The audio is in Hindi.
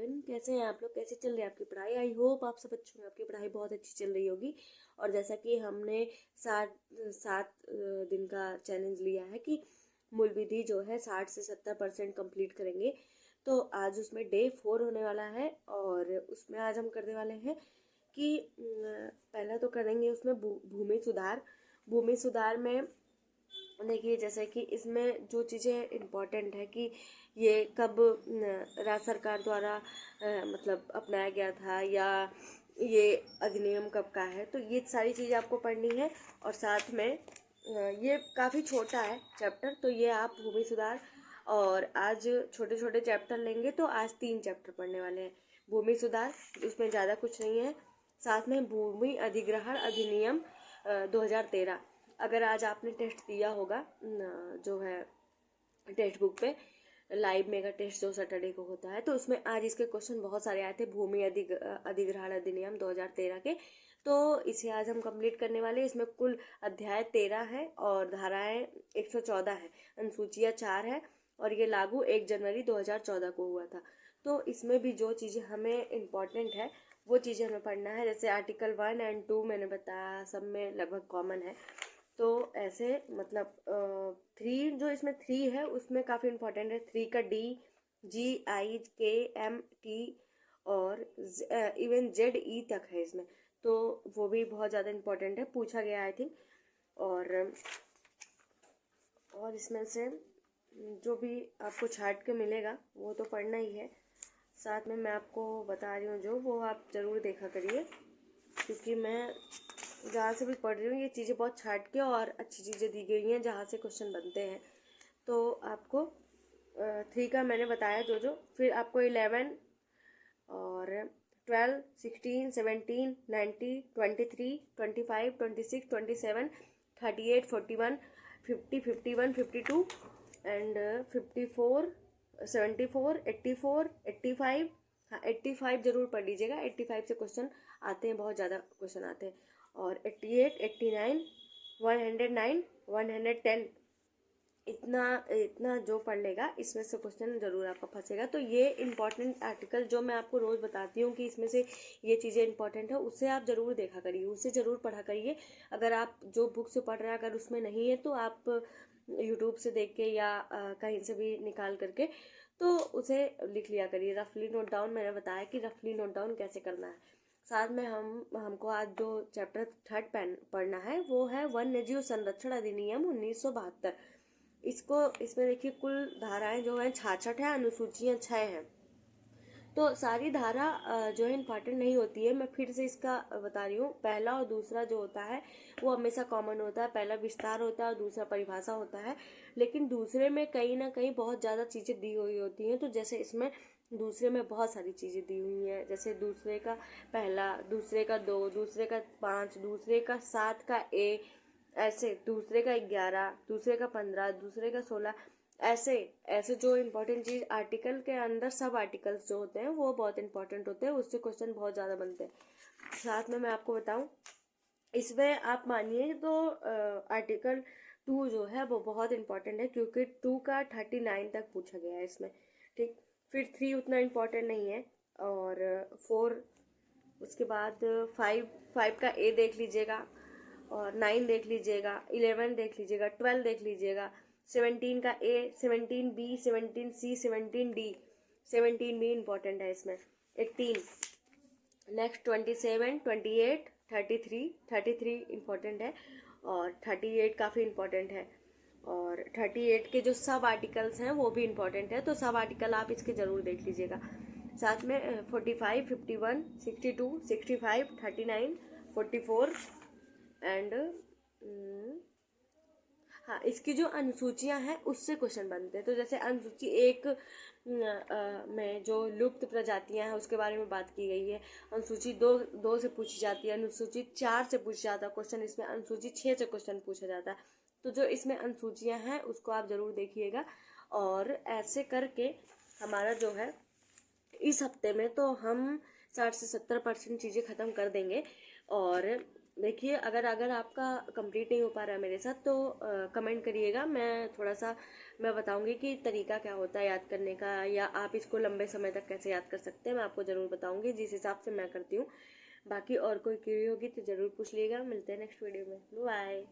एवरीवन, कैसे हैं आप लोग? कैसे चल रही है आपकी पढ़ाई? आई होप आप सब अच्छे होंगे, आपकी पढ़ाई बहुत अच्छी चल रही होगी। और जैसा कि हमने सात सात दिन का चैलेंज लिया है कि मूल विधि जो है 60 से 70% कंप्लीट करेंगे, तो आज उसमें डे 4 होने वाला है। और उसमें आज हम करने वाले हैं कि पहला तो करेंगे उसमें भूमि सुधार। भूमि सुधार में देखिए, जैसे कि इसमें जो चीज़ें इम्पोर्टेंट है कि ये कब राज्य सरकार द्वारा मतलब अपनाया गया था, या ये अधिनियम कब का है, तो ये सारी चीज़ें आपको पढ़नी है। और साथ में ये काफ़ी छोटा है चैप्टर, तो ये आप भूमि सुधार और आज छोटे छोटे चैप्टर लेंगे, तो आज 3 चैप्टर पढ़ने वाले हैं। भूमि सुधार, उसमें ज़्यादा कुछ नहीं है। साथ में भूमि अधिग्रहण अधिनियम 2013। अगर आज आपने टेस्ट दिया होगा जो है टेक्स्ट बुक पे, लाइव मेगा टेस्ट जो सैटरडे को होता है, तो उसमें आज इसके क्वेश्चन बहुत सारे आए थे भूमि अधिग्रहण अधिनियम 2013 के। तो इसे आज हम कंप्लीट करने वाले हैं। इसमें कुल अध्याय 13 है और धाराएं 114 है, अनुसूचियां 4 है, और ये लागू 1 जनवरी 2014 को हुआ था। तो इसमें भी जो चीज़ें हमें इम्पोर्टेंट है वो चीज़ें हमें पढ़ना है। जैसे आर्टिकल 1 और 2 मैंने बताया, सब में लगभग कॉमन है। तो ऐसे मतलब 3, जो इसमें 3 है उसमें काफ़ी इम्पोर्टेंट है। 3 का DGIKMT और इवन ZE तक है इसमें, तो वो भी बहुत ज़्यादा इम्पोर्टेंट है, पूछा गया आई थिंक। और इसमें से जो भी आपको छाट के मिलेगा वो तो पढ़ना ही है। साथ में मैं आपको बता रही हूँ जो, वो आप ज़रूर देखा करिए, क्योंकि मैं जहाँ से भी पढ़ रही हूँ ये चीज़ें बहुत छाट के और अच्छी चीज़ें दी गई हैं जहाँ से क्वेश्चन बनते हैं। तो आपको 3 का मैंने बताया जो, फिर आपको 11 और 12, 16, 17, 19, 23, 25, 26, 27, 38, 41, 50, 51, 52 एंड 54, 74, 84, 85। हाँ, 85 जरूर पढ़ लीजिएगा, 85 से क्वेश्चन आते हैं, बहुत ज़्यादा क्वेश्चन आते हैं। और 88, 89, 109, 110, इतना इतना जो पढ़ लेगा इसमें से क्वेश्चन जरूर आपका फंसेगा। तो ये इंपॉर्टेंट आर्टिकल जो मैं आपको रोज़ बताती हूँ कि इसमें से ये चीज़ें इंपॉर्टेंट है, उससे आप ज़रूर देखा करिए, उससे ज़रूर पढ़ा करिए। अगर आप जो बुक से पढ़ रहे हैं अगर उसमें नहीं है, तो आप यूट्यूब से देख के या कहीं से भी निकाल करके तो उसे लिख लिया करिए, रफली नोट डाउन। मैंने बताया कि रफली नोट डाउन कैसे करना है। साथ में हमको आज जो चैप्टर 3 पढ़ना है वो है वन्य जीव संरक्षण अधिनियम 1972। इसमें देखिए कुल धाराएं जो हैं 66 है, अनुसूचियां 6 हैं। तो सारी धारा जो है इम्पॉर्टेंट नहीं होती है, मैं फिर से इसका बता रही हूँ। पहला और दूसरा जो होता है वो हमेशा कॉमन होता है, पहला विस्तार होता है और दूसरा परिभाषा होता है। लेकिन दूसरे में कहीं ना कहीं बहुत ज़्यादा चीज़ें दी हुई होती हैं, तो जैसे इसमें दूसरे में बहुत सारी चीज़ें दी हुई हैं। जैसे दूसरे का पहला, दूसरे का 2, दूसरे का 5, दूसरे का 7 का A, ऐसे दूसरे का 11, दूसरे का 15, दूसरे का 16, ऐसे ऐसे जो इम्पोर्टेंट चीज आर्टिकल के अंदर सब आर्टिकल्स जो होते हैं वो बहुत इंपॉर्टेंट होते हैं, उससे क्वेश्चन बहुत ज़्यादा बनते हैं। साथ में मैं आपको बताऊं, इसमें आप मानिए तो आर्टिकल 2 जो है वो बहुत इंपॉर्टेंट है, क्योंकि 2 का 39 तक पूछा गया है इसमें, ठीक। फिर 3 उतना इम्पोर्टेंट नहीं है, और 4, उसके बाद 5 का A देख लीजिएगा, और 9 देख लीजिएगा, 11 देख लीजिएगा, 12 देख लीजिएगा, 17 का A, 17B, 17C, 17D, 17B important है इसमें, 18, नेक्स्ट 27, 28, 33 इम्पोर्टेंट है, और 38 काफ़ी इम्पोर्टेंट है। और 38 के जो सब आर्टिकल्स हैं वो भी इम्पोर्टेंट है, तो सब आर्टिकल आप इसके ज़रूर देख लीजिएगा। साथ में 45, 51, 62, 65, 39, 44 एंड हाँ, इसकी जो अनुसूचियां हैं उससे क्वेश्चन बनते हैं। तो जैसे अनुसूची 1 में जो लुप्त प्रजातियां हैं उसके बारे में बात की गई है, अनुसूची 2 से पूछी जाती है, अनुसूची 4 से पूछा जाता है क्वेश्चन, इसमें अनुसूची 6 से क्वेश्चन पूछा जाता है। तो जो इसमें अनुसूचियां हैं उसको आप जरूर देखिएगा। और ऐसे करके हमारा जो है इस हफ्ते में तो हम 60 से 70% चीज़ें ख़त्म कर देंगे। और देखिए, अगर अगर आपका कंप्लीट नहीं हो पा रहा है मेरे साथ तो कमेंट करिएगा। मैं बताऊंगी कि तरीका क्या होता है याद करने का, या आप इसको लंबे समय तक कैसे याद कर सकते हैं। मैं आपको ज़रूर बताऊंगी जिस हिसाब से मैं करती हूँ। बाकी और कोई क्वेरी होगी तो ज़रूर पूछ लिएगा। मिलते हैं नेक्स्ट वीडियो में। बाय।